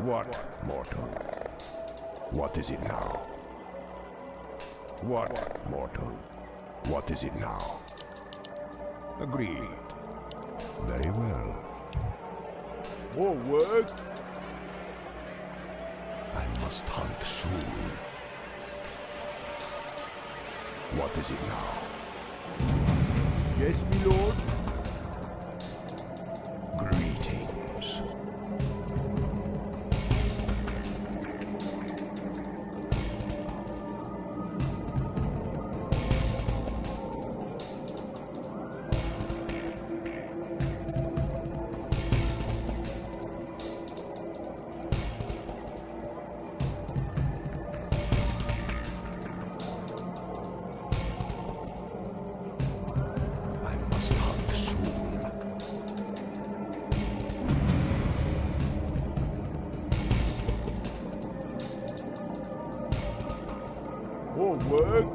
What, mortal? What is it now? What, mortal? What is it now? Agreed. Very well. More work? I must hunt soon. What is it now? Yes, my lord? Greetings. More work?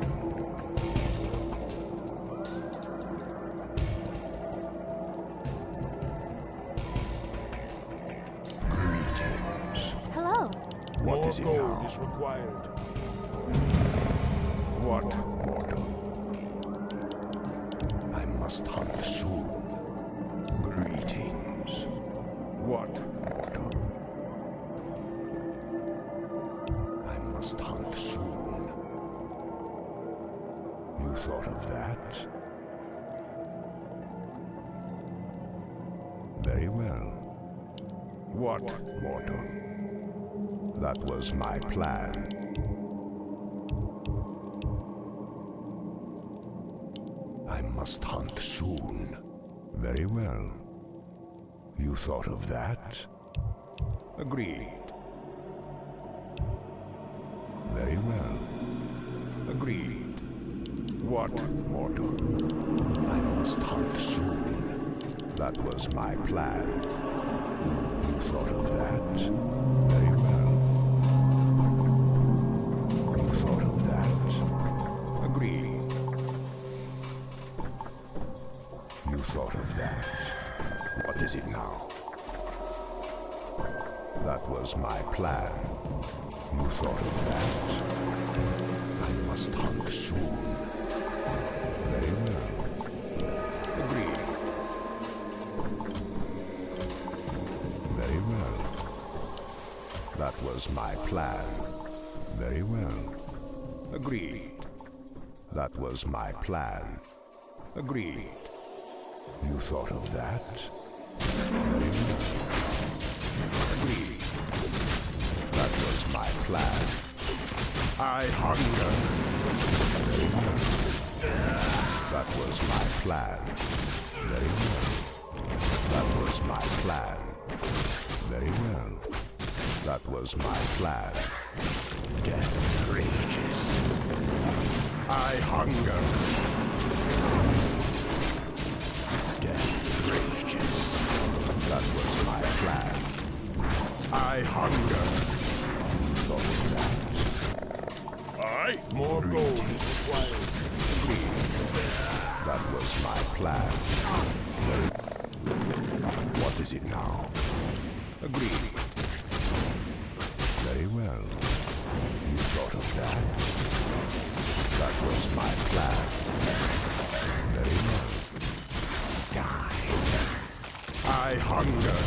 Greetings. Hello. What is it now? More gold is required. What, mortal? I must hunt soon. Greetings. What, mortal? I must hunt soon. You thought of that? Very well. What, mortal? That was my plan. I must hunt soon. Very well. You thought of that? Agreed. Very well. Agreed. What, mortal? I must hunt soon. That was my plan. You thought of that? Very well. You thought of that? Agreed. You thought of that. What is it now? That was my plan. You thought of that? I must hunt soon. Very well. Agreed. Very well. That was my plan. Very well. Agreed. That was my plan. Agreed. You thought of that? Very well. Agreed. That was my plan. I hunger. Very well. That was my plan. Very well. That was my plan. Very well. That was my plan. Death rages. I hunger. Death rages. That was my plan. I hunger. Thought of that. Aye, more gold is required. That was my plan. What is it now? Agreed. Very well. You thought of that? That was my plan. Very well. Die. I hunger.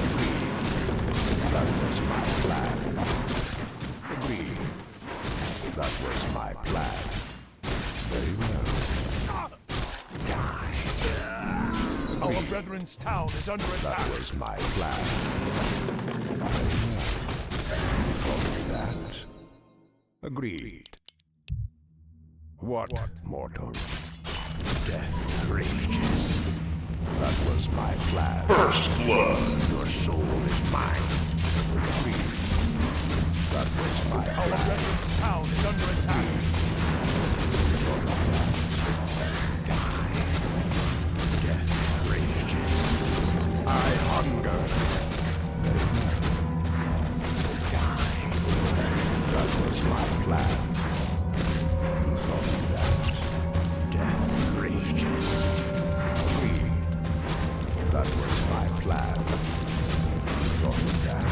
Agreed. That was my plan. Agreed. That was my plan. Very well. Die. Our brethren's town is under attack. That was my plan. Very well. Thought of that? Agreed. What, mortal? Death rages. That was my plan. First blood. Your soul is mine. Agreed. That was my Our plan. brethren's town is under attack. Thought of that? Die. Death rages. I hunger. Very well. Die. That was my plan. You thought of that? Death rages. Agreed. That was my plan. You thought of that?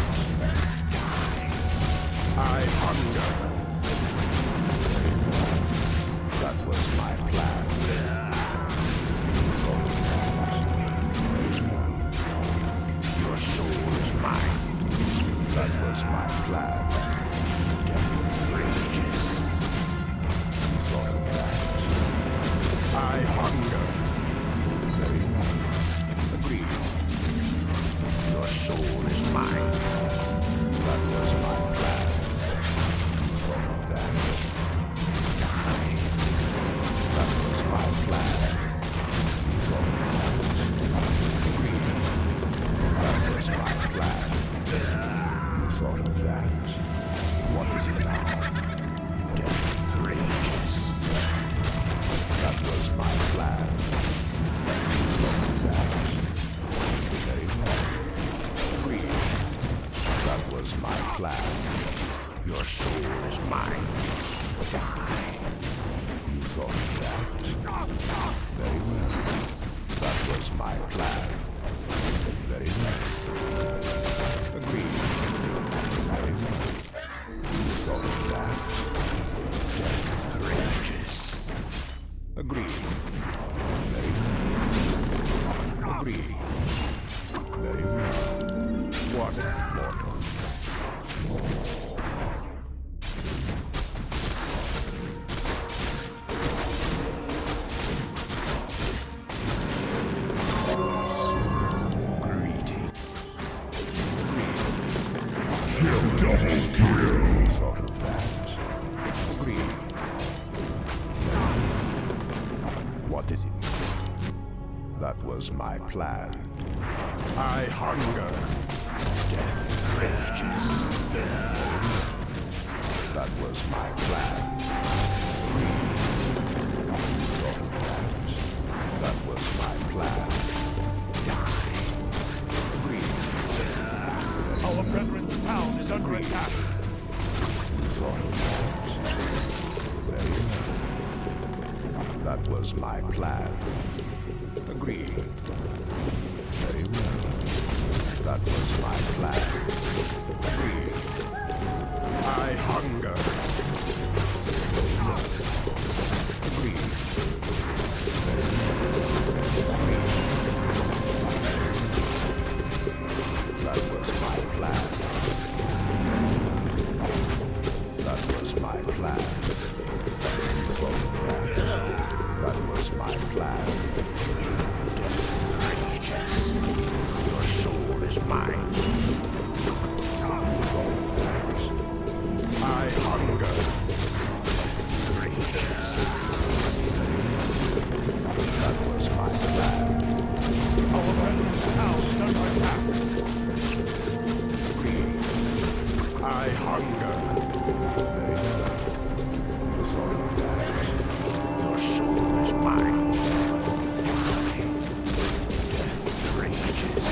I hunger. That was my plan. Your soul is mine. That was my plan. Death rages. Thought of that. I hunger. Very well. Agreed. Your soul is mine. That was my plan. Thought of that. Die. That was my plan. Thought of that. Agreed. That was my plan. Thought of that. What is it now? Death rages. That was my plan. Thought of that. Very well. Agreed. That was my plan. Your soul is mine. Die. You thought of that. Very well. That was my plan. Very well. Agreed. Very well. You thought of that. Death rages. Agreed. Very well. Agreed. Very well. What, mortal? Greeting. Kill double kill. Thought of that. Agreed. What is it? That was my plan. I hunger. Death rages. That was my plan. Thought of that. That was my plan. Die. Agreed. Our brethren's town is under attack. Thought of that. Very well. That was my plan. Agreed. Very well. That was my plan. Agreed. I hunger. Agreed. Very well. Agreed. That was my plan. That was my plan. That was my plan. Your soul is mine. I hunger. That was my plan. Our brethren's town is under attack. I hunger. Your soul is mine. Death rages.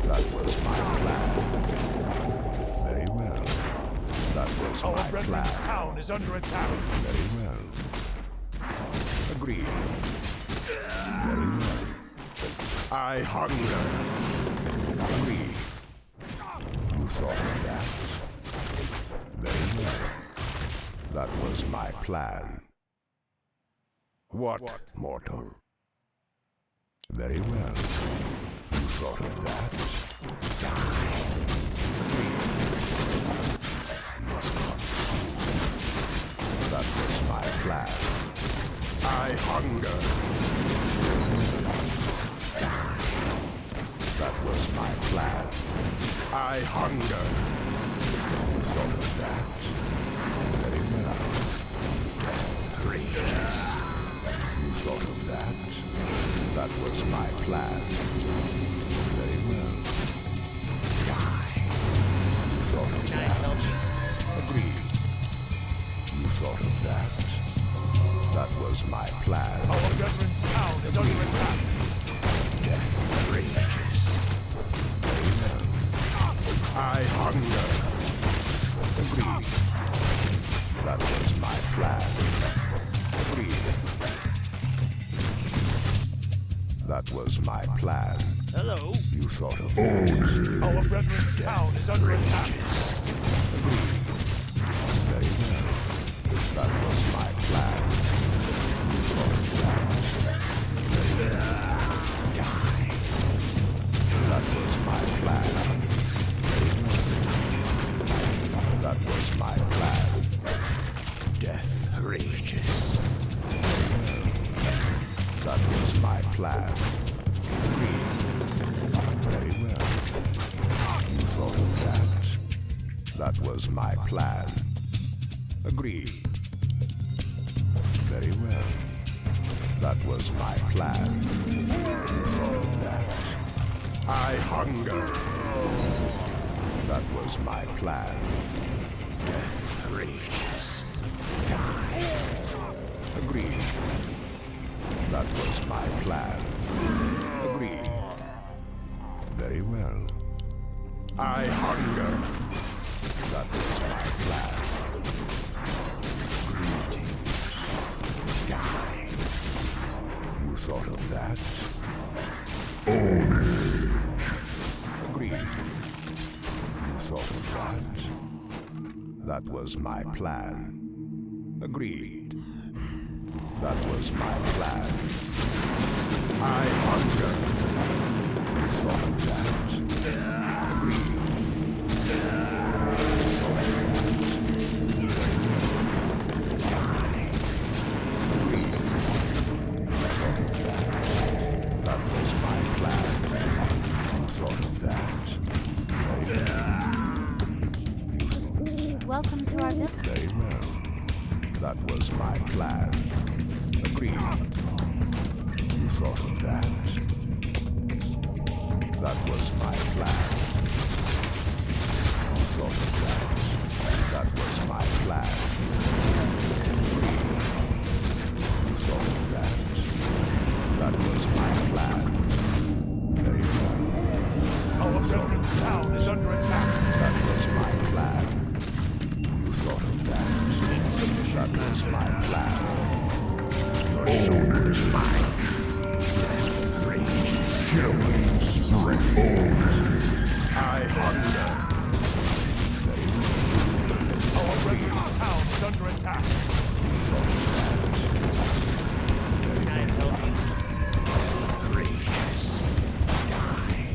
That was my plan. Very well. That was Our my brethren's plan. town is under attack. Very well. Agreed. Very well. I hunger. Agreed. You thought of that? Very well. That was my plan. What, mortal? Very well. You thought of that? Die. Agreed. Must not shoot. That was my plan. I hunger. Die. That was my plan. I hunger. Thought of that. Very well. Death rages. You thought of that? That was my plan. Very well. Die. You thought of that? Agreed. You thought of that? That was my plan. Our brethren's town is under attack. Death rages. Very well. I hunger. Agreed. That was my plan. Agreed. That That was my plan. Hello. You thought of that. Our brethren's town is under attack. Very well. That was my plan. You thought of that. Die. That was my plan. That was my plan. Death rages. That was my plan. Very well. You thought of that. That was my plan. Agreed. Very well. That was my plan. You thought of that. I hunger. That was my plan. Death rages. Die. Agreed. That was my plan. Agreed. Very well. I hunger. That was my plan. Greetings. Die. You thought of that? Agreed. You thought of that? That was my plan. Agreed. That was my plan. I hunger. You thought of that? Agreed. Die. Agreed. That was my plan. You thought of that? Welcome to our village. Very well. That was my plan. Agreed. You thought of that? That was my plan. You thought of that? That was my plan. Agreed. You thought of that? That was my plan. Very well. Our brethren's town is under attack. That was my plan. You thought of that? That was my plan. Your soul is mine. Rage, killing, I hunger. Our brethren's town is under attack. Can I help you? Rages. Die.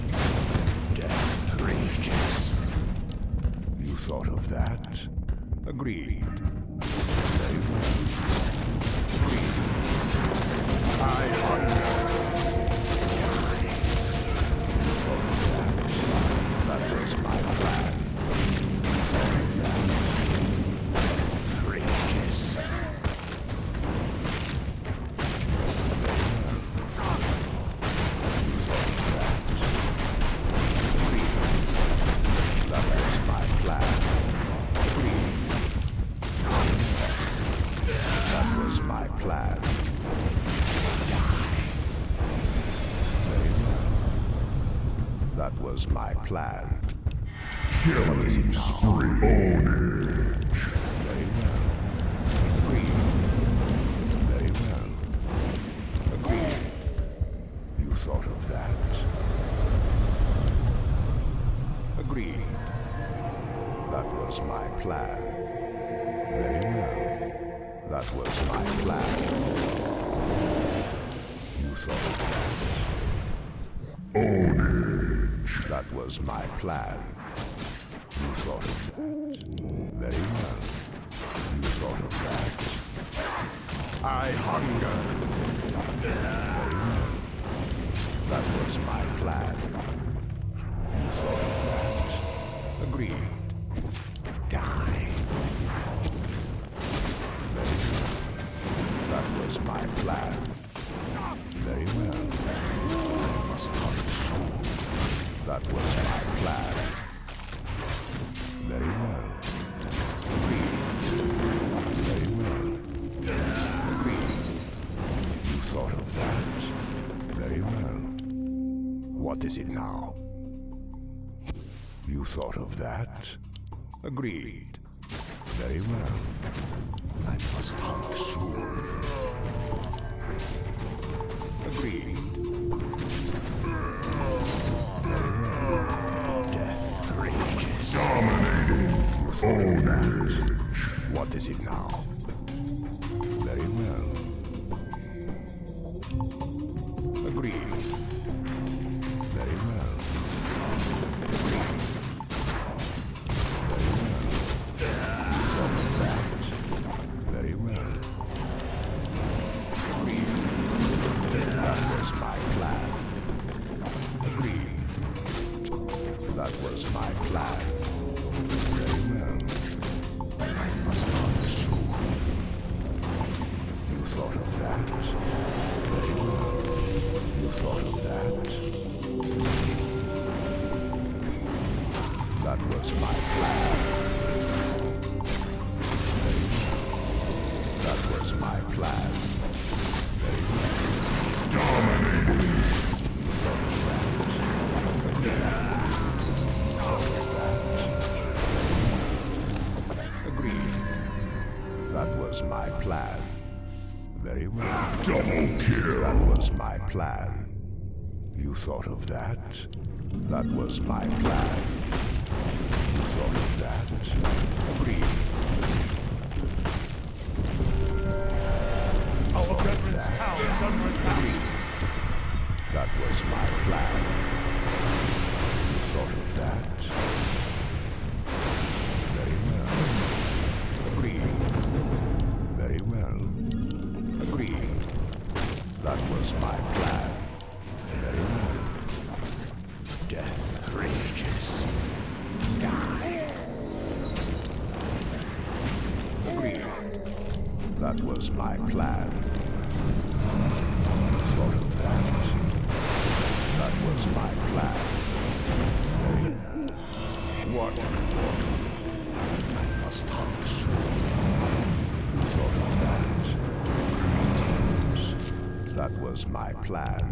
Death rages. You thought of that? Agreed. Very well. Agreed. I hunger. Die. You thought of that? That was my plan. You thought of that? Death rages. That was my plan. Agreed. That was my plan. Very well. That was my plan. What is it now? Very well. Agreed. Very well. Agreed. You thought of that? Agreed. That was my plan. Very well. That was my plan. You thought of that? That was my plan. You thought of that? Very well. You thought of that? I hunger. Very well. That was my plan. You thought of that? Agreed. Die. Very well. That was my plan. Very well. I must hunt soon. That was my plan. Very well. Agreed. Very well. Agreed. You thought of that? Very well. What is it now? You thought of that? Agreed. Very well. I must hunt soon. Agreed. that. What is it now? Very well. Agreed. Very well. Agreed. Very well. Some of that. Very well. Agreed. That was my plan. Agreed. That was my plan. Very well. I must not soon. You thought of that? Very well. You thought of that? That was my plan. Very well. That was my plan. Very well. Dominating. You thought of that? Agreed. That was my plan. Very well. Double kill. That was my plan. You thought of that? That was my plan. You thought of that? Agreed. Our brethren's town is under attack. Agreed. That was my plan. You thought of that? Very well. Agreed. Very well. Agreed. That was my plan. Very well. Death rages. Die. Agreed. That was my plan. Thought of that. That was my plan. Very what? I must hunt soon. You thought of that? That was my plan.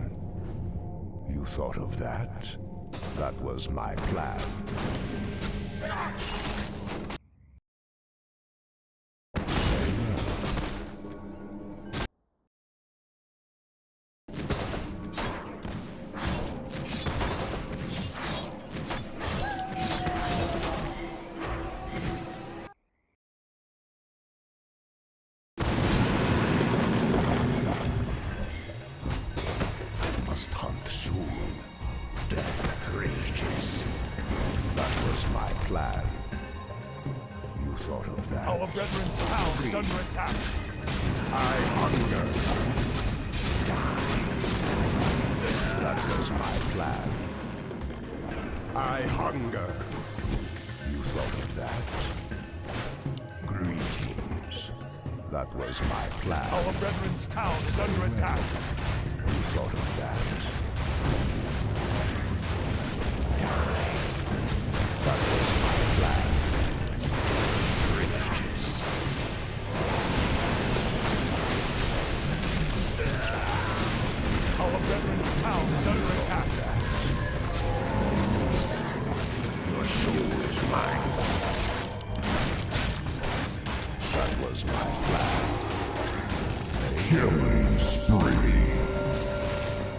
You thought of that? That was my plan. Plan. You thought of that? Our brethren's town is under attack. I hunger. That was my plan. I hunger. You thought of that? Greetings. That was my plan. Our brethren's town is under attack. You thought of that? That was my plan. Riches. Our brethren's town is under attack. Your soul is mine. That was my plan. Killing spree.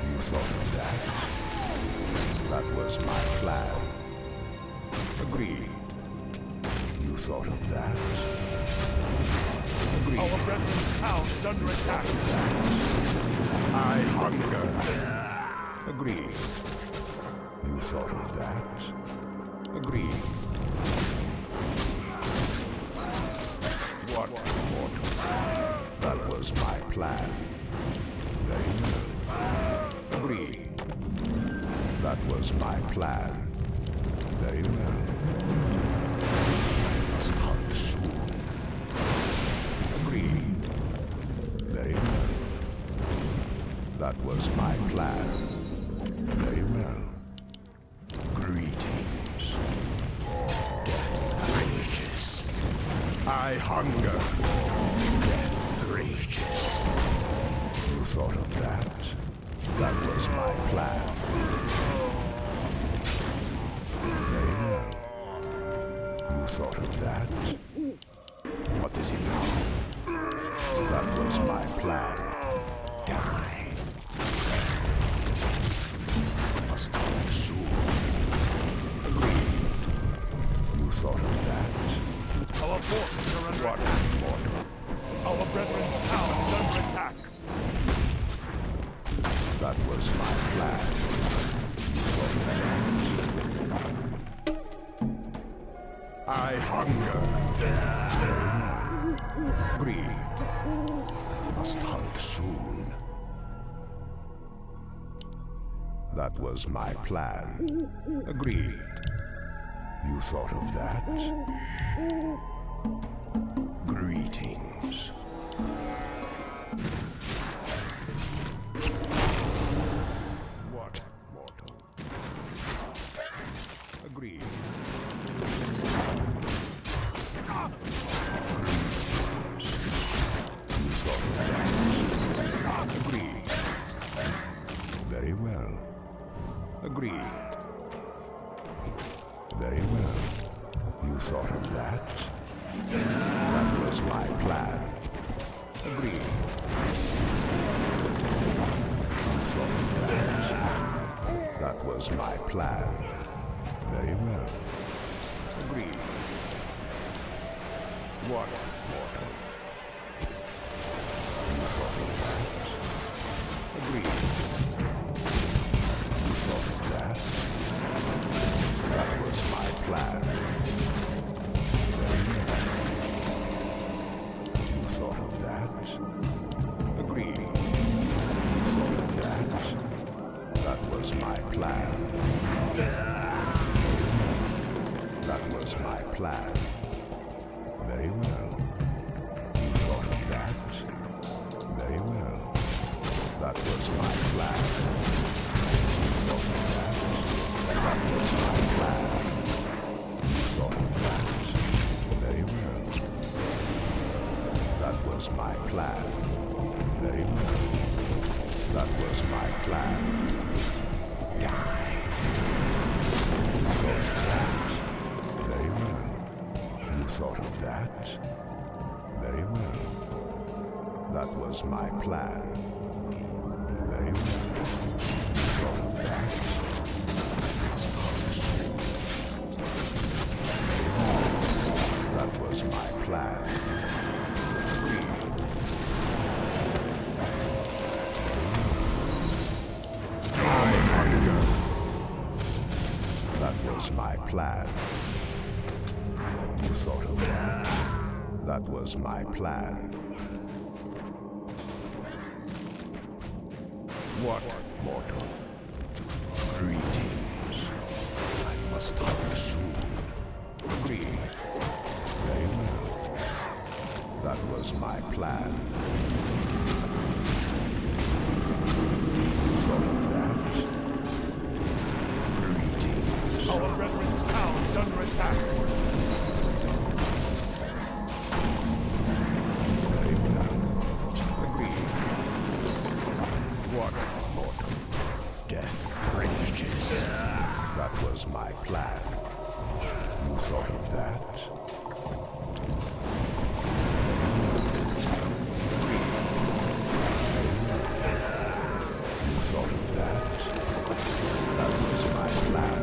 You thought of that? That was my plan. Agreed. You thought of that? Agreed. Our brethren's town is under attack. I hunger. Agreed. You thought of that? Agreed. What mortal? That was my plan. Very well. Agreed. That was my plan. Very well. Must hunt soon. Agreed. Very well. That was my plan. Very well. Greetings. Death rages. I hunger. Death rages. You thought of that? That was my plan. Very well. You thought of that? What is it now? That was my plan. Die. Must hunt soon. Agreed. You thought of that? Our I hunger. Greed. Must hunt soon. That was my plan. Agreed. You thought of that? Greetings. What, mortal? Agreed. Agreed. Very well. Agreed. Very well. You thought of that? That was my plan. Agreed. You thought of that? That was my plan. Very well. Agreed. What, mortal? You thought of that? Agreed. You thought of that? That was my plan. Very well. You thought of that? Agreed. You thought of that? That was my plan. That was my plan. Very well. You thought of that? Very well. That was my plan. You thought of that? That was my plan. You thought of that? Very well. That was my plan. Very well. That was my plan. Die. You thought of that? Very well. You thought of that? Very well. That was my plan. Very well. You thought of that? That was my plan. That was my plan. You thought of that? That was my plan. What, mortal? Greetings. I must hunt soon. Agreed. Very well. That was my plan. You thought of that? Greetings. Our brethren's town is under attack. Very well. Agreed. What, mortal? Death rages. That was my plan. You thought of that? You thought of that? That was my plan.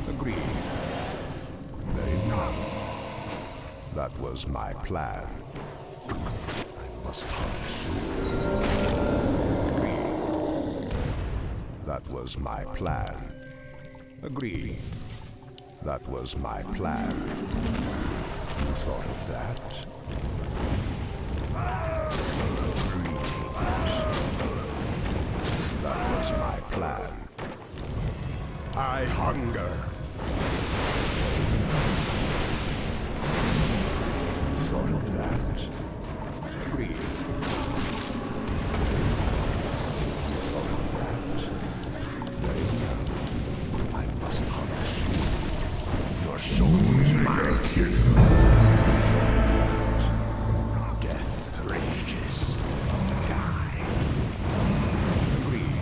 Agreed. Very well. That was my plan. I must hunt soon. Agreed. That was my plan. Agreed. That was my plan. You thought of that? Greetings. That was my plan. I hunger. You thought of that? Agreed. You thought of that? Very well. I must hunt soon. Your soul is mine. Death rages. Die. Agreed.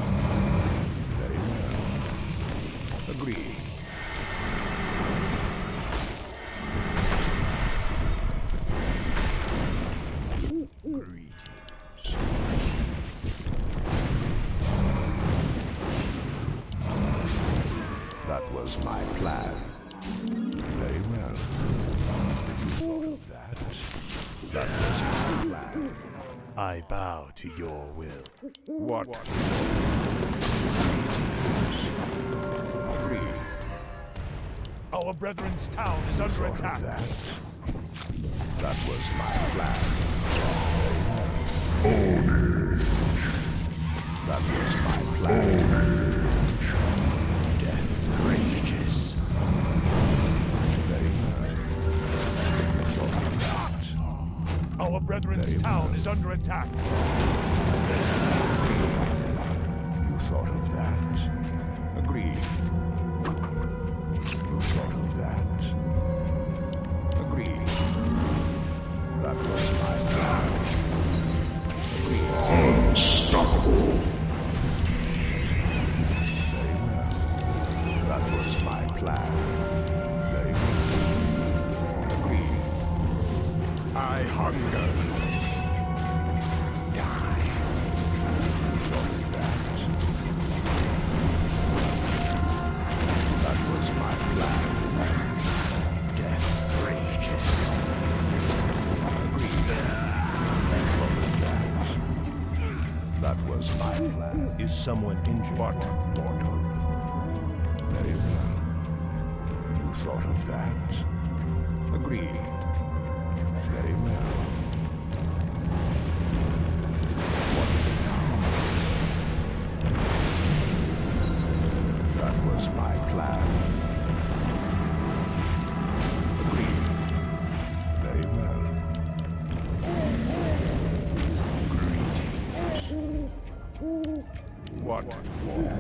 Very well. Agreed. Greetings. That was my plan. Very well. You thought of that? That was my plan. I bow to your will. What? Agreed. Our brethren's town is under Thought attack. of that. That was my plan. That was my plan. Death rages. Very well. Thought of that. Our brethren's town is under attack. You thought of that. Agreed. You thought of that. Agreed. That was my plan. Agreed. Unstoppable. Very well. That was my plan. Very well. Agreed. I hunger. Die. You thought of that. That was my plan. Death rages. Agreed. Thought of that. That was my plan. Is someone injured? But mortal. Very well. You thought of that. Agreed. Very well. What is it now? That was my plan. Agreed. Very well. Greetings. What more?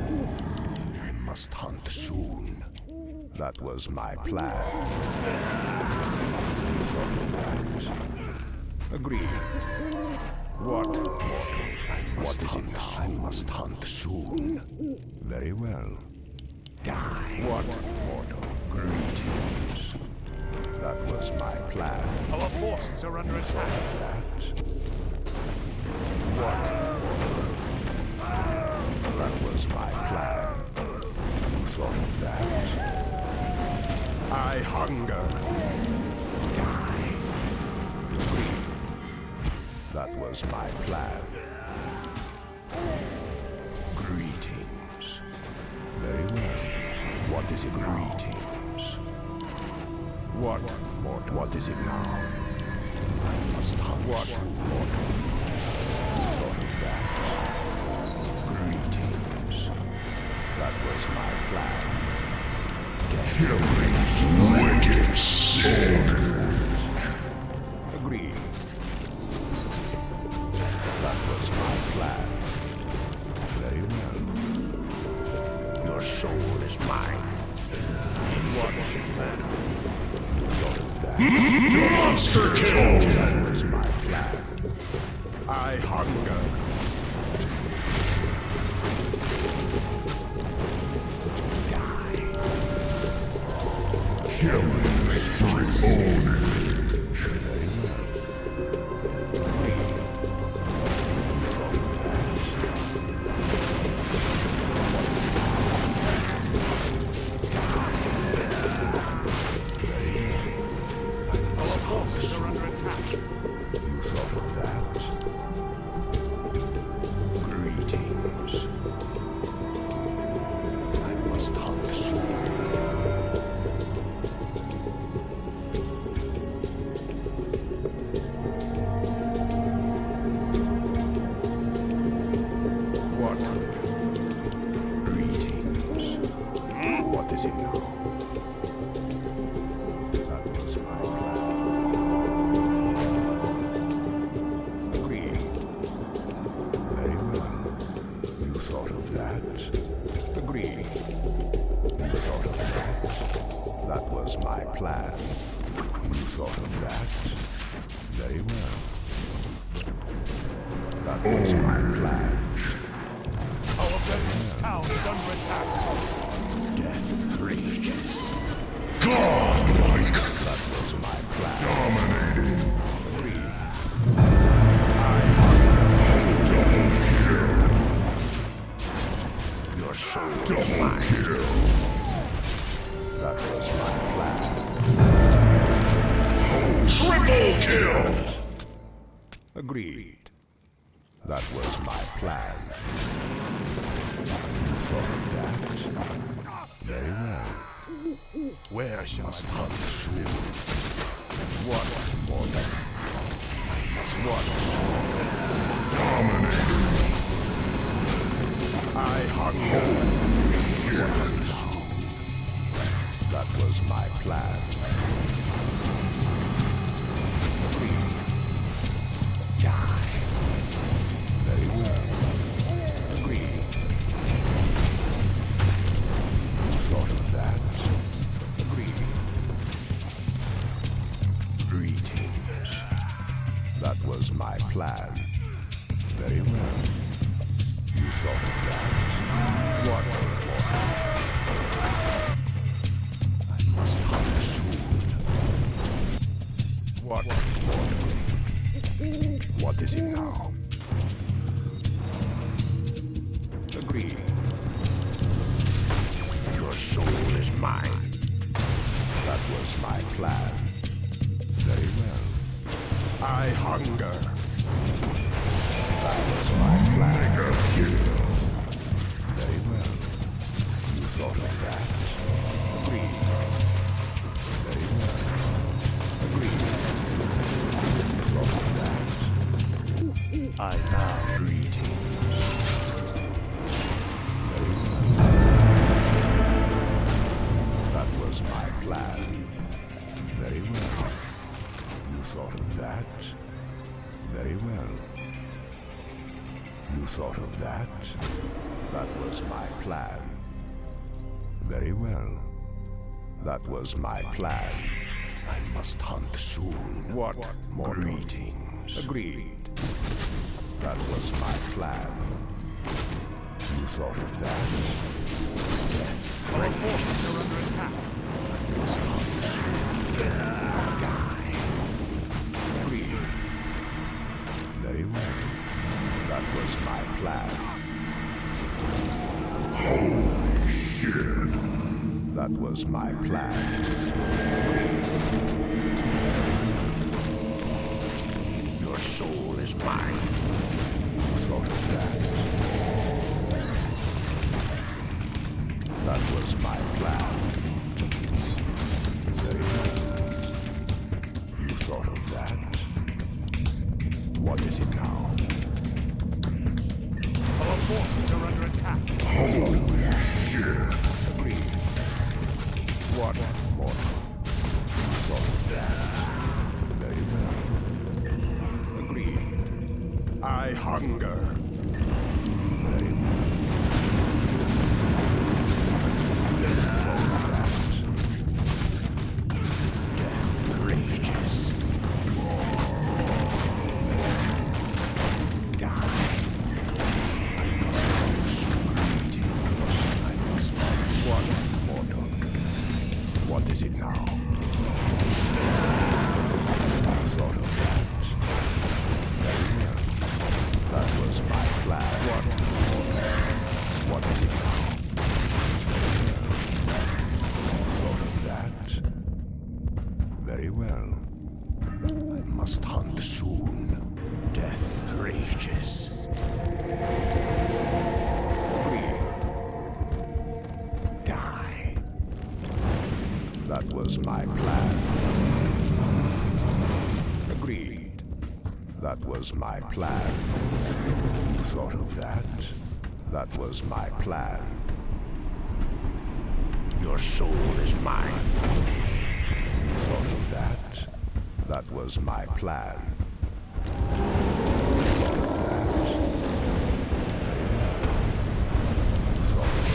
I must hunt soon. That was my plan. Thought of that. Agreed. What mortal? What is it now? I must hunt soon. Very well. Die. What mortal? Greetings. That was my plan. Our forces are under attack. That. What? That was my plan. You thought of that? I hunger. Die. Agreed. That was my plan. Greetings. Very well. What is it now? Greetings. What, mortal? What is it now? I must hunt. What, mortal? You thought of that? Greetings. That was my plan. Killing wicked soldiers. Agreed. That was my plan. Very well. Your soul is mine. What is your plan? You thought of that? Monster kill! That was my plan. I hunger. Agreed. That was my plan. mission, must my hunt friend. soon. What more than what dominating? I hunger. That was my plan. Die. Very well. Agreed. Thought of that. Agreed. Greetings. That was my plan. Very well. You thought of that. What more? I must hunt soon. What more? What is it now? Agreed. Your soul is mine. That was my plan. Very well. I hunger. That was my plan. Very well. You thought of that. Agreed. Very well. Agreed. You thought of that. I now greetings. Very well. That was my plan. Very well. You thought of that. Very well. You thought of that. That was my plan. Very well. That was my plan. I must hunt soon. What more? Greetings. Agreed. That was my plan. You thought of that. Our forces are under attack. I must hunt soon. Die. Agreed. Very well. That was my plan. Holy shit. That was my plan. Your soul is mine. You thought of that. That was my plan. Very well. You thought of that. What is it now? Our forces are under attack. Holy shit. Agreed. What more? Thought of that. Very well. Agreed. I hunger. Very well. Thought of that. Death rages. What is it now? Thought of that. Very well. That was my plan. What is it now? Thought of that. Very well. I must hunt soon. Death rages. Die. That was my plan. Agreed. That was my plan. You thought of that? That was my plan. Your soul is mine. You thought of that? That was my plan.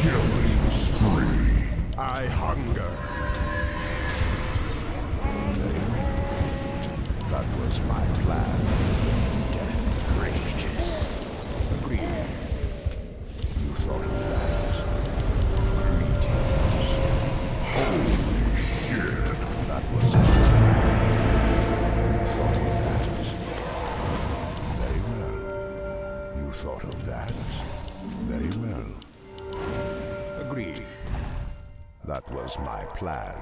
Killing spree. I hunger. That was my plan. Death rages. Agreed. You thought of that. Greetings. Holy shit. That was my plan. You thought of that. Very well. You thought of that. Very well. Agreed. That was my plan.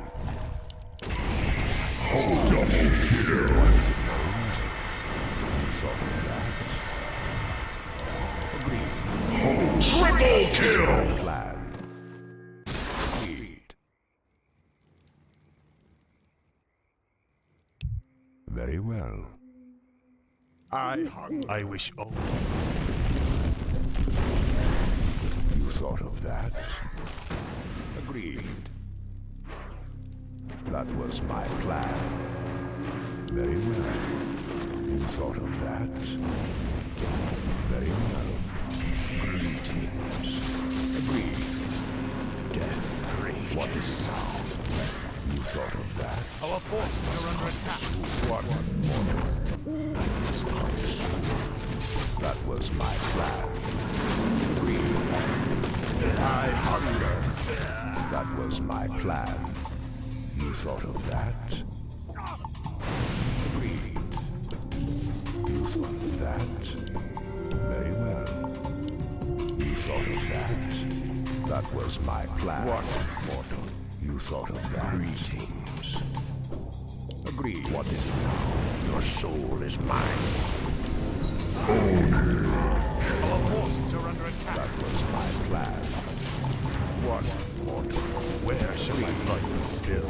Double kill. What is it now? You thought of that. Agreed. Triple kill. Plan. Agreed. Very well. I wish only. You thought of that? Agreed. That was my plan. Very well. You thought of that? Very well. Greetings. Agreed. Death rage. What is sound? You thought of that? Our forces are under attack. What mortal? Start soon. That was my plan. Agreed. I hunger. That was my plan. You thought of that? Agreed. You thought of that? Very well. You thought of that? That was my plan. What mortal? You thought of that? Greetings. Agreed. What is it now? Your soul is mine. Our forces are under attack. That was my plan. What mortal? Where shall I find the skill?